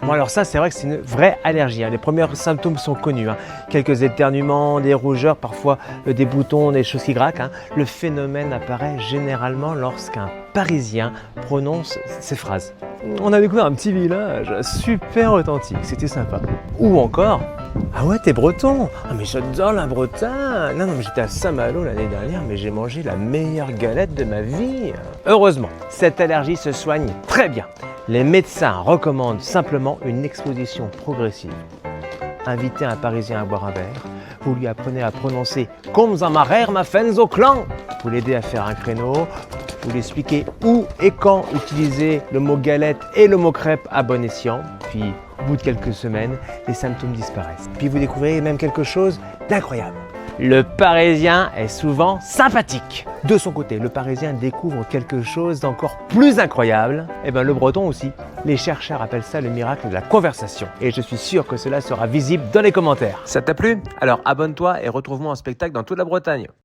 Bon alors ça c'est vrai que c'est une vraie allergie, hein. Les premiers symptômes sont connus, hein. Quelques éternuements, des rougeurs, parfois des boutons, des choses qui graquent, hein. Le phénomène apparaît généralement lorsqu'un Parisien prononce ces phrases. On a découvert un petit village super authentique, c'était sympa. Ou encore, ah ouais, t'es breton? Ah mais j'adore la Bretagne! Non, mais j'étais à Saint-Malo l'année dernière, mais j'ai mangé la meilleure galette de ma vie! Heureusement, cette allergie se soigne très bien. Les médecins recommandent simplement une exposition progressive. Invitez un Parisien à boire un verre, vous lui apprenez à prononcer « Comme un marer ma fens au clan ». Vous l'aidez à faire un créneau, vous lui expliquez où et quand utiliser le mot galette et le mot crêpe à bon escient. Puis, au bout de quelques semaines, les symptômes disparaissent. Puis vous découvrez même quelque chose d'incroyable. Le Parisien est souvent sympathique. De son côté, le Parisien découvre quelque chose d'encore plus incroyable. Et bien le Breton aussi. Les chercheurs appellent ça le miracle de la conversation. Et je suis sûr que cela sera visible dans les commentaires. Ça t'a plu? Alors abonne-toi et retrouve-moi en spectacle dans toute la Bretagne.